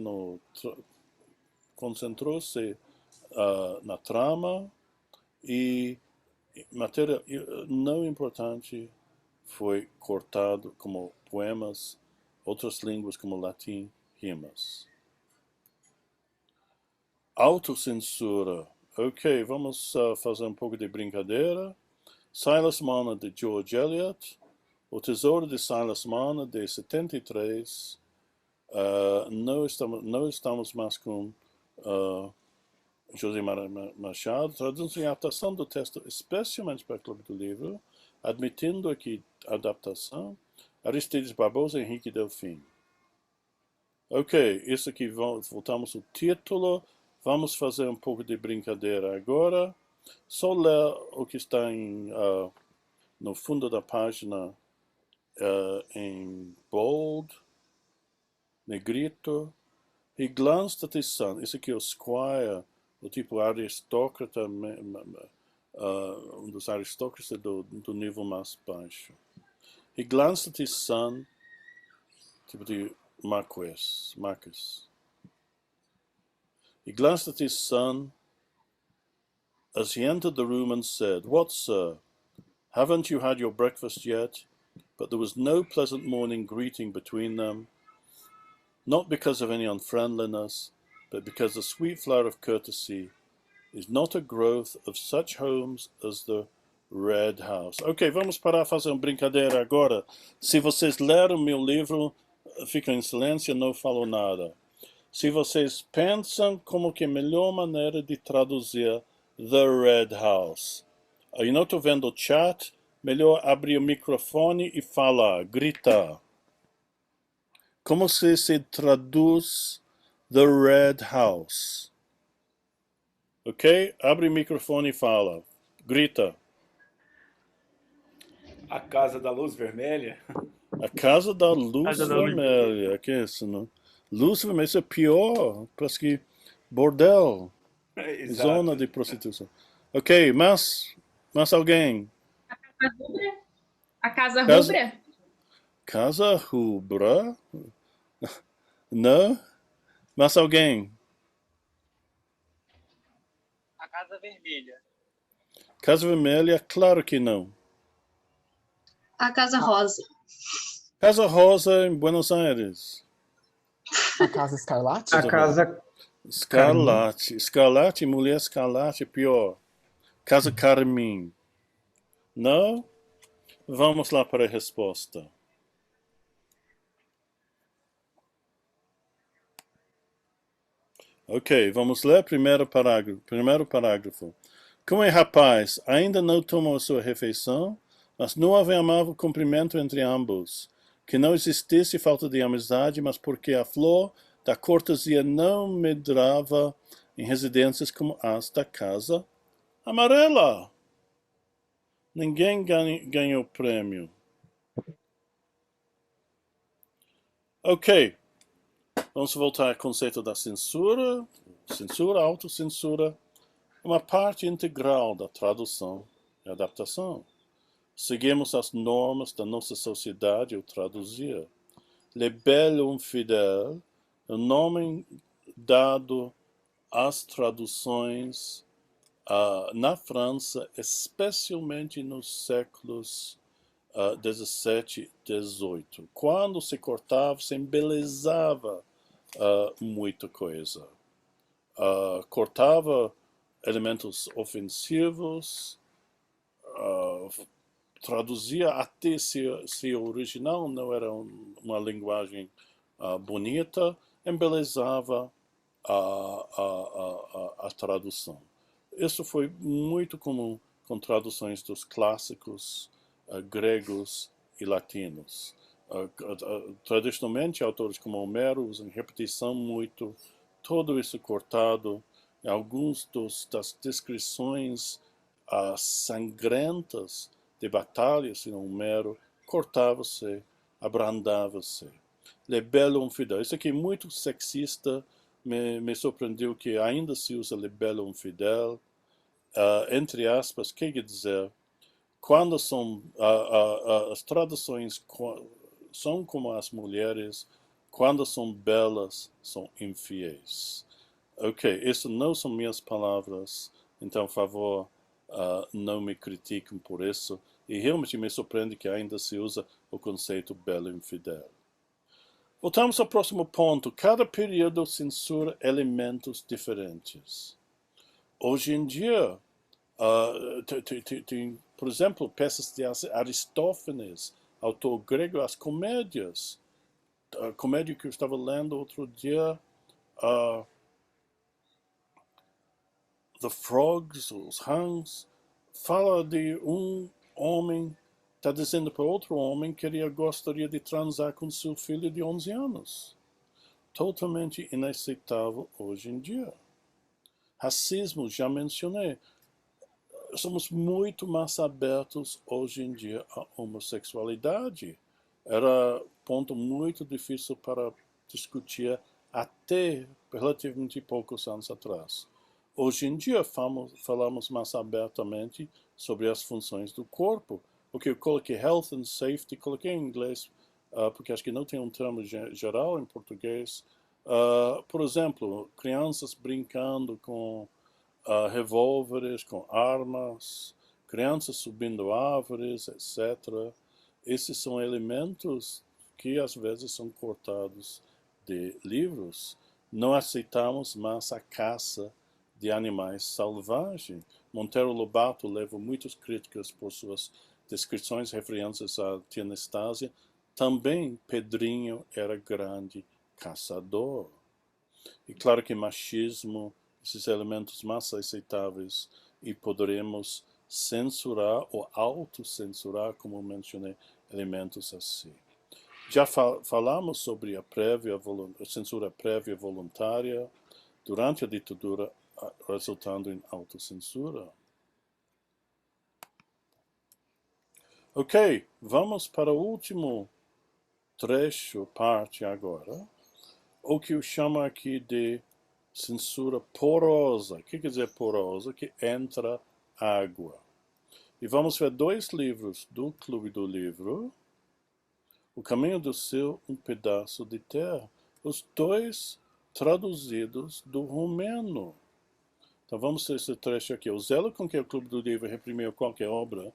na trama e material não importante foi cortado, como poemas, outras línguas como latim, rimas. Autocensura. Ok, vamos fazer um pouco de brincadeira. Silas Marner, de George Eliot. O Tesouro de Silas Marner, de 73. Não estamos mais com José Machado. Tradução e adaptação do texto, especialmente para o Clube do Livro, admitindo aqui a adaptação, Aristides Barbosa e Henrique Delfim. Ok, isso aqui, voltamos ao título. Vamos fazer um pouco de brincadeira agora. Só ler o que está no fundo da página em bold, negrito. He glanced at his son. Isso aqui é o Squire, o tipo aristócrata, um dos aristócratas do nível mais baixo. He glanced at his son, tipo de Marquess. He glanced at his son as he entered the room and said, "What, sir? Haven't you had your breakfast yet?" But there was no pleasant morning greeting between them, not because of any unfriendliness, but because the sweet flower of courtesy is not a growth of such homes as the Red House. Ok, vamos parar fazer uma brincadeira agora. Se vocês leram meu livro, ficam em silêncio, não falam nada. Se vocês pensam como que é a melhor maneira de traduzir The Red House. Eu não estou vendo o chat, melhor abrir o microfone e falar, gritar. Como se traduz The Red House? Ok? Abre o microfone e fala. Grita. A Casa da Luz Vermelha? A Casa da Luz Casa da Luz. Vermelha. Que é isso, não? Luz Vermelha, isso é pior. Parece que bordel. Exato. Zona de prostituição. Ok, mais alguém? A Casa Rubra? Casa Rubra? Não? Mais alguém? A Casa Vermelha. Casa Vermelha? Claro que não. A Casa Rosa. Casa Rosa em Buenos Aires. A Casa Escarlate? A Casa Escarlate. Escarlate, mulher escarlate, pior. Casa Carmim. Não? Vamos lá para a resposta. Ok, vamos ler primeiro parágrafo. Como é rapaz, ainda não tomou sua refeição, mas não havia amável cumprimento entre ambos, que não existisse falta de amizade, mas porque a flor da cortesia não medrava em residências como as da Casa Amarela. Ninguém ganhou prêmio. Ok. Vamos voltar ao conceito da censura. Censura, autocensura. Uma parte integral da tradução e adaptação. Seguimos as normas da nossa sociedade ao traduzir. Le bel homme fidèle é o nome dado às traduções na França, especialmente nos séculos 17 e 18. Quando se cortava, se embelezava muita coisa. Cortava elementos ofensivos, traduzia até se o original não era uma linguagem bonita, embelezava a tradução. Isso foi muito comum com traduções dos clássicos gregos e latinos. Tradicionalmente, autores como Homero usam repetição muito, tudo isso cortado. Alguns das descrições sangrentas de batalhas em Homero cortava-se, abrandava-se. Le Bellum Fidel. Isso aqui é muito sexista. Me surpreendeu que ainda se usa Le Bellum Fidel. Entre aspas, quer dizer, quando são as traduções são como as mulheres, quando são belas, são infiéis. Ok, isso não são minhas palavras, então, por favor, não me critiquem por isso. E realmente me surpreende que ainda se usa o conceito belo infidel. Voltamos ao próximo ponto. Cada período censura elementos diferentes. Hoje em dia, tem, por exemplo, peças de Aristófanes, autor grego, as comédias. A comédia que eu estava lendo outro dia, The Frogs, os Huns, fala de um homem, está dizendo para outro homem que ele gostaria de transar com seu filho de 11 anos. Totalmente inaceitável hoje em dia. Racismo, já mencionei. Somos muito mais abertos hoje em dia à homossexualidade. Era ponto muito difícil para discutir até relativamente poucos anos atrás. Hoje em dia falamos mais abertamente sobre as funções do corpo. O que eu coloquei health and safety, coloquei em inglês, porque acho que não tem um termo geral em português. Por exemplo, crianças brincando com revólveres, com armas, crianças subindo árvores, etc. Esses são elementos que às vezes são cortados de livros. Não aceitamos mais a caça de animais selvagens. Monteiro Lobato leva muitas críticas por suas descrições referentes à tia Anastácia. Também Pedrinho era grande caçador. E claro que machismo, esses elementos mais aceitáveis, e poderemos censurar ou autocensurar, como mencionei, elementos assim. Já falamos sobre a censura prévia voluntária durante a ditadura, resultando em autocensura. Ok, vamos para o último trecho, parte agora, o que eu chamo aqui de censura porosa. O que quer dizer porosa? Que entra água. E vamos ver dois livros do Clube do Livro. O Caminho do Céu, um pedaço de terra. Os dois traduzidos do romeno. Então vamos ver esse trecho aqui. O zelo com que o Clube do Livro reprimiu qualquer obra,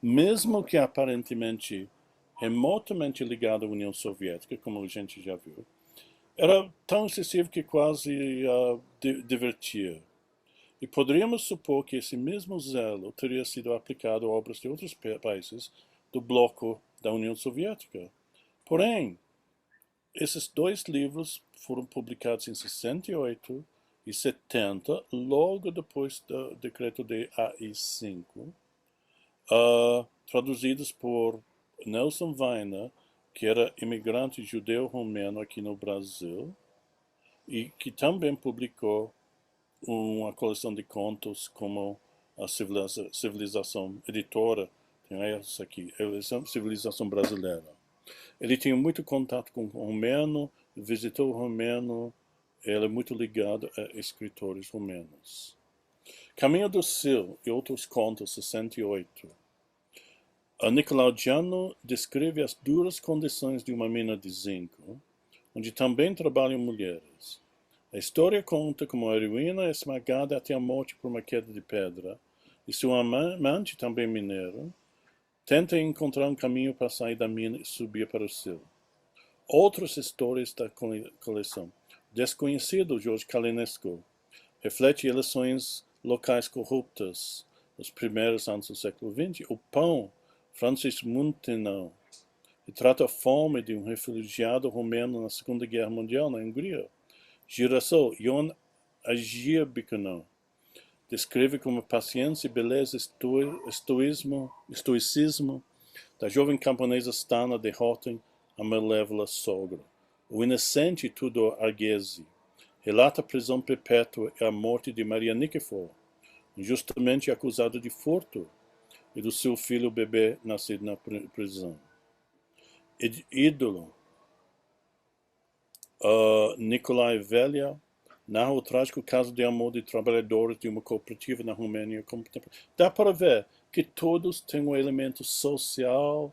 mesmo que aparentemente remotamente ligada à União Soviética, como a gente já viu, era tão excessivo que quase divertia. E poderíamos supor que esse mesmo zelo teria sido aplicado a obras de outros países do bloco da União Soviética. Porém, esses dois livros foram publicados em 68 e 70, logo depois do decreto de AI-5, traduzidos por Nelson Weiner, que era imigrante judeu-romeno aqui no Brasil, e que também publicou uma coleção de contos como a Civilização Editora, tem essa aqui, Civilização Brasileira. Ele tinha muito contato com o romeno, visitou o romeno, ele é muito ligado a escritores romenos. Caminho do Céu e outros contos, 68. Nicolau Giano descreve as duras condições de uma mina de zinco, onde também trabalham mulheres. A história conta como a heroína é esmagada até a morte por uma queda de pedra, e seu amante, também mineiro, tenta encontrar um caminho para sair da mina e subir para o céu. Outras histórias da coleção. Desconhecido, Jorge Calinesco, reflete eleições locais corruptas nos primeiros anos do século XX. O Pão, Francis Munteanu, retrata a fome de um refugiado romeno na Segunda Guerra Mundial na Hungria. Girassol, Ion Agirbikano, descreve como paciência e beleza estoicismo da jovem camponesa Stana derrotam a malévola sogra. O inocente Tudor Arghezi relata a prisão perpétua e a morte de Maria Nicephore, injustamente acusada de furto, e do seu filho bebê nascido na prisão. Ídolo Nicolae Velha narra o trágico caso de amor de trabalhadores de uma cooperativa na Romênia contemporânea. Dá para ver que todos têm um elemento social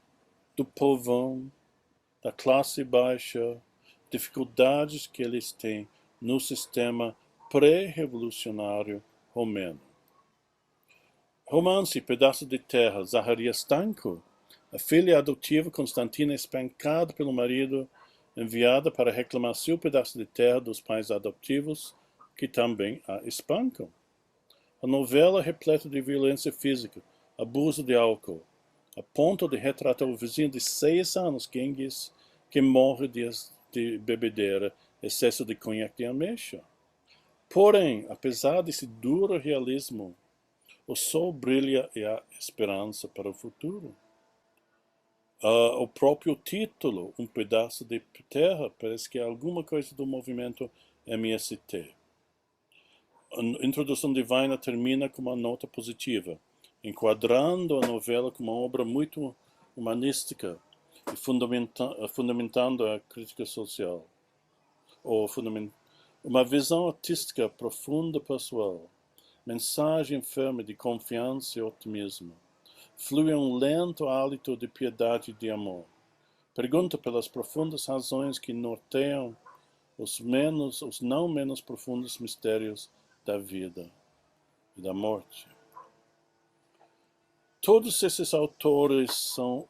do povão, da classe baixa, dificuldades que eles têm no sistema pré-revolucionário romeno. Romance Pedaço de Terra, Zaharia Stanko, a filha adotiva Constantina espancada pelo marido, enviada para reclamar seu pedaço de terra dos pais adotivos, que também a espancam. A novela repleta de violência física, abuso de álcool, a ponto de retratar o vizinho de 6 anos, Genghis, que morre de bebedeira, excesso de conhaque de ameixa. Porém, apesar desse duro realismo, o sol brilha e há esperança para o futuro. O próprio título, Um Pedaço de Terra, parece que é alguma coisa do movimento MST. A introdução de Weiner termina com uma nota positiva, enquadrando a novela como uma obra muito humanística e fundamentando a crítica social. Uma visão artística profunda, pessoal, mensagem firme de confiança e otimismo. Flui um lento hálito de piedade e de amor. Pergunta pelas profundas razões que norteiam os não menos profundos mistérios da vida e da morte. Todos esses autores são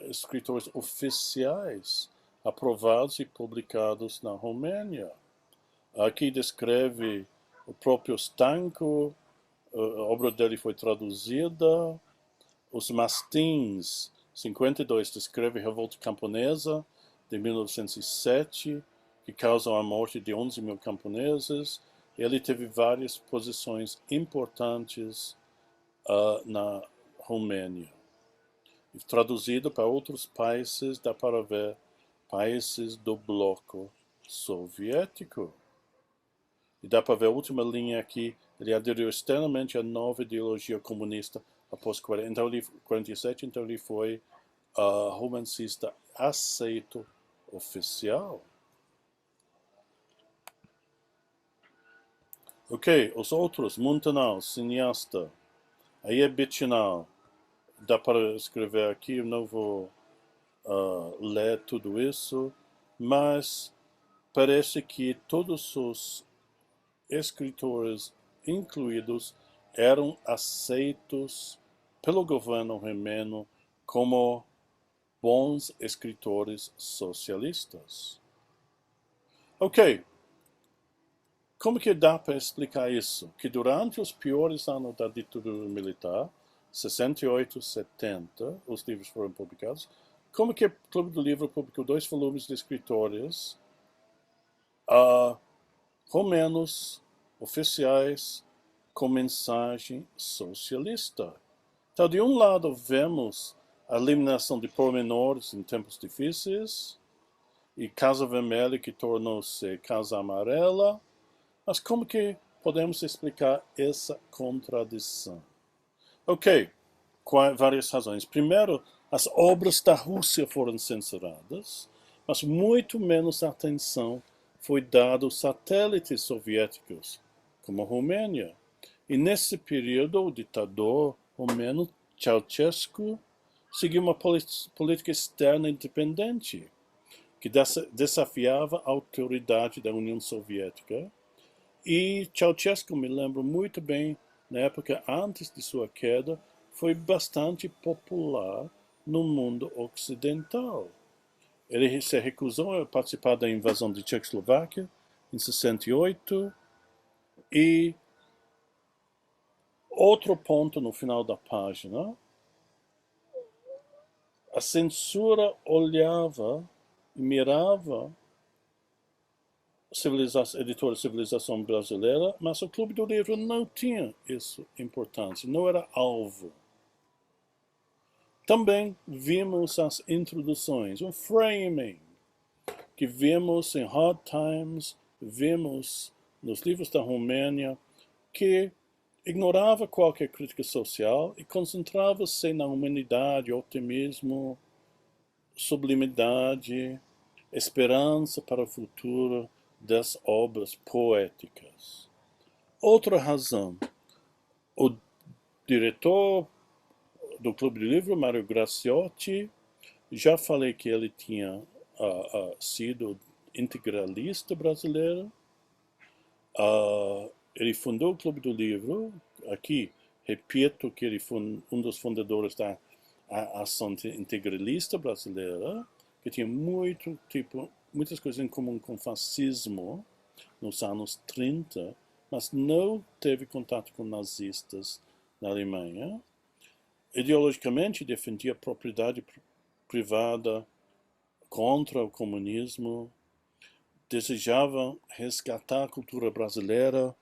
escritores oficiais, aprovados e publicados na Romênia. Aqui descreve o próprio Stanko, a obra dele foi traduzida. Os Mastins, 52, descreve a revolta camponesa de 1907, que causou a morte de 11 mil camponeses. Ele teve várias posições importantes na Romênia. E traduzido para outros países, dá para ver países do bloco soviético. E dá para ver a última linha aqui, ele aderiu externamente à nova ideologia comunista após 47, então ele foi romancista aceito oficial. Ok, os outros, Muntenau, cineasta, aí é Bitchinau, dá para escrever aqui, eu não vou ler tudo isso, mas parece que todos os escritores incluídos eram aceitos pelo governo romeno como bons escritores socialistas. Ok, como que dá para explicar isso? Que durante os piores anos da ditadura militar, 68, 70, os livros foram publicados, como que o Clube do Livro publicou 2 volumes de escritores romenos, oficiais, com mensagem socialista. Então, de um lado, vemos a eliminação de pormenores em tempos difíceis, e Casa Vermelha que tornou-se Casa Amarela, mas como que podemos explicar essa contradição? Ok, várias razões. Primeiro, as obras da Rússia foram censuradas, mas muito menos atenção foi dada aos satélites soviéticos, como a Romênia. E nesse período, o ditador romeno Ceausescu seguiu uma política externa independente, que desafiava a autoridade da União Soviética. E Ceausescu, me lembro muito bem, na época antes de sua queda, foi bastante popular no mundo ocidental. Ele se recusou a participar da invasão de Tchecoslováquia em 68. E outro ponto no final da página, a censura olhava e mirava a editora Civilização Brasileira, mas o Clube do Livro não tinha essa importância, não era alvo. Também vimos as introduções, um framing, que vimos em Hard Times, vimos nos livros da Romênia, que ignorava qualquer crítica social e concentrava-se na humanidade, otimismo, sublimidade, esperança para o futuro das obras poéticas. Outra razão, o diretor do Clube do Livro, Mário Graciotti, já falei que ele tinha sido integralista brasileiro. Ele fundou o Clube do Livro. Aqui, repito que ele foi um dos fundadores da ação integralista brasileira, que tinha muitas coisas em comum com o fascismo nos anos 30, mas não teve contato com nazistas na Alemanha. Ideologicamente defendia a propriedade privada contra o comunismo, desejava resgatar a cultura brasileira.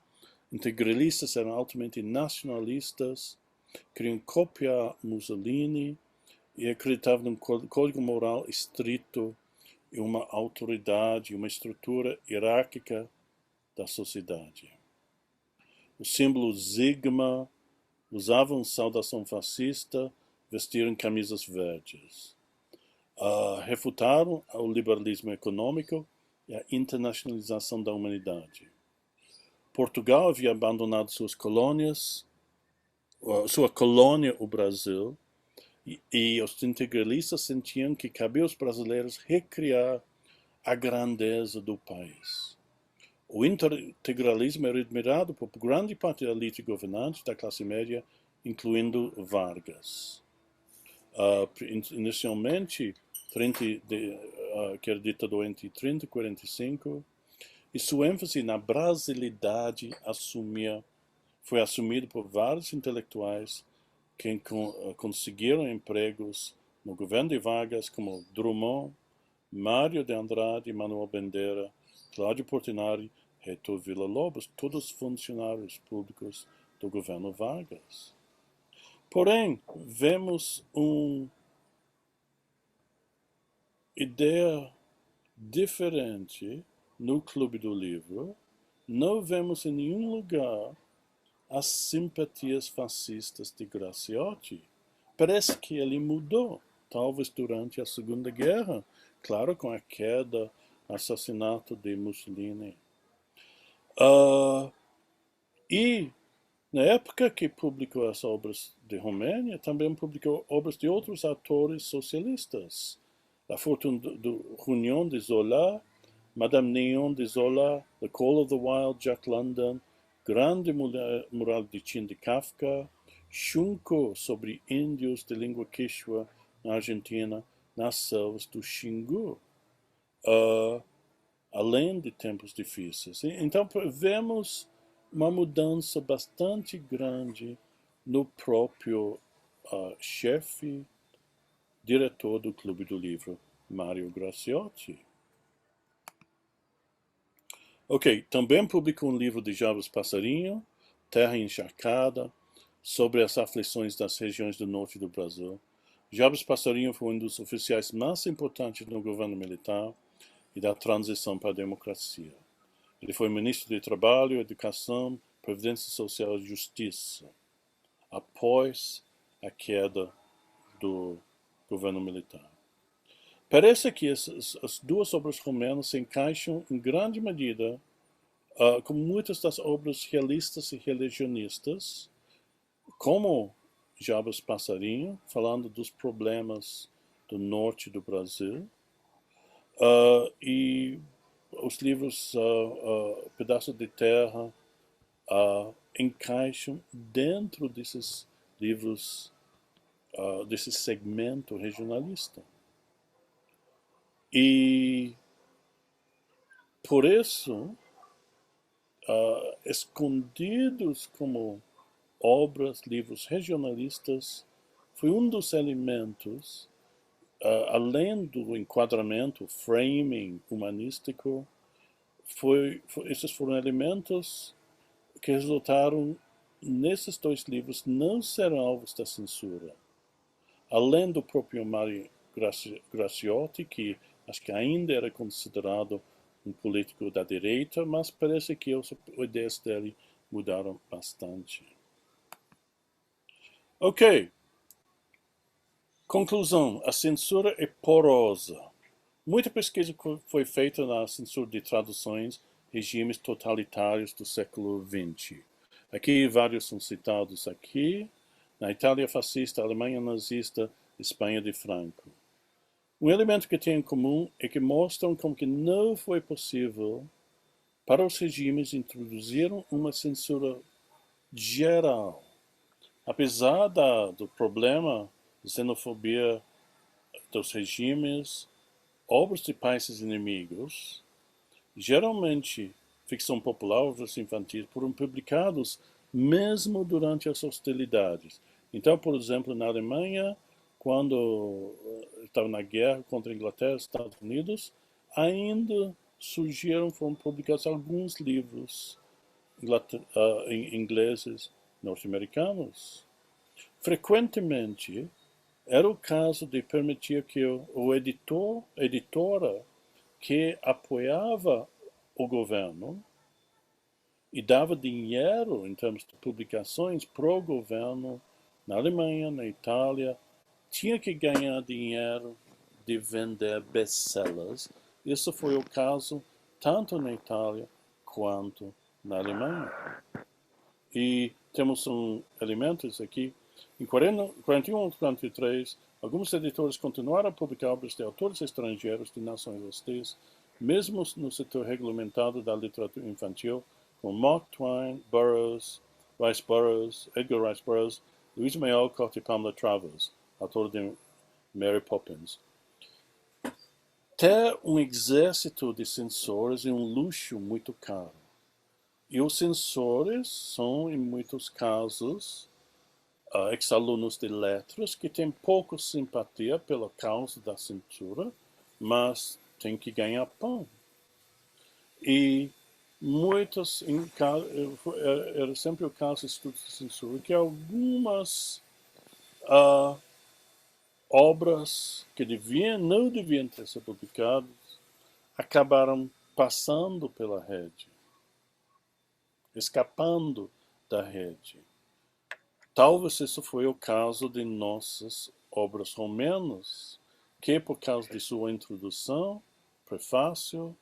Integralistas eram altamente nacionalistas, queriam copiar Mussolini e acreditavam num código moral estrito e uma autoridade, uma estrutura hierárquica da sociedade. O símbolo Sigma, usavam saudação fascista, vestiram camisas verdes. Refutaram o liberalismo econômico e a internacionalização da humanidade. Portugal havia abandonado suas colônias, sua colônia, o Brasil, e os integralistas sentiam que cabia aos brasileiros recriar a grandeza do país. O integralismo era admirado por grande parte da elite governante da classe média, incluindo Vargas. Inicialmente, que era ditador entre 30 e 45, e sua ênfase na brasilidade foi assumido por vários intelectuais que conseguiram empregos no governo de Vargas, como Drummond, Mário de Andrade, Manuel Bandeira, Cláudio Portinari, Heitor Villa-Lobos, todos funcionários públicos do governo Vargas. Porém, vemos uma ideia diferente no Clube do Livro. Não vemos em nenhum lugar as simpatias fascistas de Graciotti. Parece que ele mudou, talvez durante a Segunda Guerra, claro, com a queda, assassinato de Mussolini. E na época que publicou as obras de Romênia, também publicou obras de outros autores socialistas. La Fortune de Réunion de Zola, Madame Néon de Zola, The Call of the Wild, Jack London, Grande Mural de Chin de Kafka, Xunco, sobre índios de língua quechua na Argentina, nas selvas do Xingu, além de tempos difíceis. Então, vemos uma mudança bastante grande no próprio chefe, diretor do Clube do Livro, Mário Graciotti. Ok, também publicou um livro de Jabas Passarinho, Terra Encharcada, sobre as aflições das regiões do norte do Brasil. Jabas Passarinho foi um dos oficiais mais importantes no governo militar e da transição para a democracia. Ele foi ministro de Trabalho, Educação, Previdência Social e Justiça, após a queda do governo militar. Parece que as duas obras romanas se encaixam em grande medida com muitas das obras realistas e religionistas, como Jabas Passarinho, falando dos problemas do norte do Brasil, e os livros Pedaço de Terra encaixam dentro desses livros, desse segmento regionalista. E por isso, escondidos como obras, livros regionalistas, foi um dos elementos, além do enquadramento, framing humanístico, esses foram elementos que resultaram nesses dois livros não serem alvos da censura. além do próprio Mário Graciotti, que acho que ainda era considerado um político da direita, mas parece que as ideias dele mudaram bastante. Ok. Conclusão. A censura é porosa. Muita pesquisa foi feita na censura de traduções regimes totalitários do século XX. Aqui vários são citados aqui. Na Itália fascista, Alemanha nazista, Espanha de Franco. Um elemento que tem em comum é que mostram como que não foi possível para os regimes introduzir uma censura geral. Apesar do problema de xenofobia dos regimes, obras de países inimigos, geralmente ficção popular, obras infantis, foram publicados mesmo durante as hostilidades. Então, por exemplo, na Alemanha, quando estava na guerra contra a Inglaterra e Estados Unidos, ainda foram publicados alguns livros ingleses norte-americanos. Frequentemente, era o caso de permitir que o editora que apoiava o governo e dava dinheiro em termos de publicações para o governo na Alemanha, na Itália, tinha que ganhar dinheiro de vender best-sellers. Isso foi o caso tanto na Itália quanto na Alemanha. E temos elementos aqui. Em 41 e 43, alguns editores continuaram a publicar obras de autores estrangeiros de nações hostis, mesmo no setor regulamentado da literatura infantil, como Mark Twain, Rice Burroughs, Edgar Rice Burroughs, Louisa May Alcott e Pamela Travers, autor de Mary Poppins. Ter um exército de censores é um luxo muito caro. E os censores são, em muitos casos, ex-alunos de letras que têm pouca simpatia pela causa da censura, mas têm que ganhar pão. E muitas, era sempre o caso de estudos de censura, que algumas obras que não deviam ter sido publicadas acabaram passando pela rede, escapando da rede. Talvez isso foi o caso de nossas obras romanas, que por causa de sua introdução, prefácio,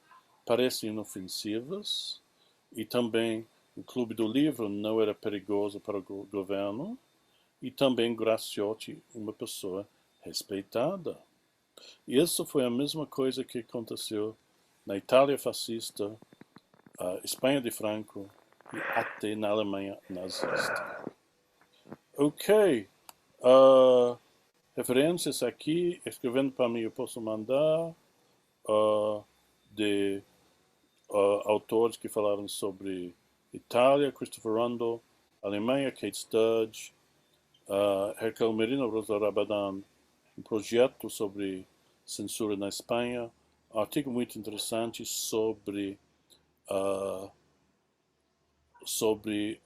parecem inofensivas, e também o Clube do Livro não era perigoso para o governo, e também Graciotti, uma pessoa respeitada. E isso foi a mesma coisa que aconteceu na Itália fascista, Espanha de Franco e até na Alemanha nazista. Ok. Referências aqui, escrevendo para mim eu posso mandar de autores que falaram sobre Itália, Christopher Rundle, Alemanha, Kate Sturge, Raquel Merino, Rosa Rabadan, um projeto sobre censura na Espanha, um artigo muito interessante sobre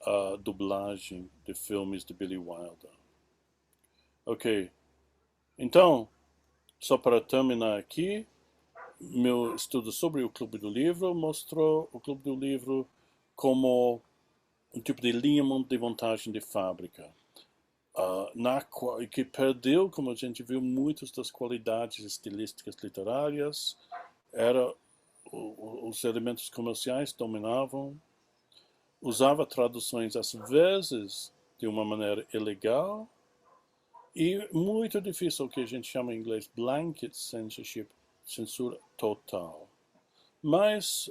a dublagem de filmes de Billy Wilder. Ok, então, só para terminar aqui, meu estudo sobre o Clube do Livro mostrou o Clube do Livro como um tipo de linha de vantagem de fábrica, que perdeu, como a gente viu, muitas das qualidades estilísticas literárias, os elementos comerciais dominavam, usava traduções às vezes de uma maneira ilegal e muito difícil, o que a gente chama em inglês blanket censorship, censura total. Mas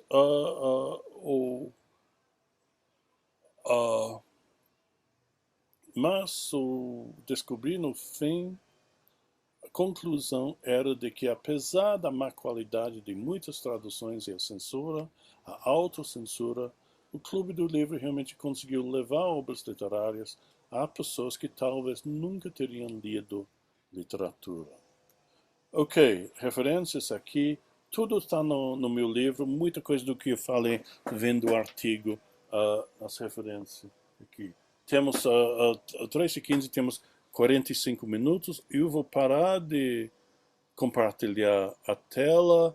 descobri no fim, a conclusão era de que apesar da má qualidade de muitas traduções e a censura, a autocensura, o Clube do Livro realmente conseguiu levar obras literárias a pessoas que talvez nunca teriam lido literatura. Ok, referências aqui, tudo está no meu livro, muita coisa do que eu falei vem do artigo, as referências aqui. Temos, 3 e 15, temos 45 minutos. Eu vou parar de compartilhar a tela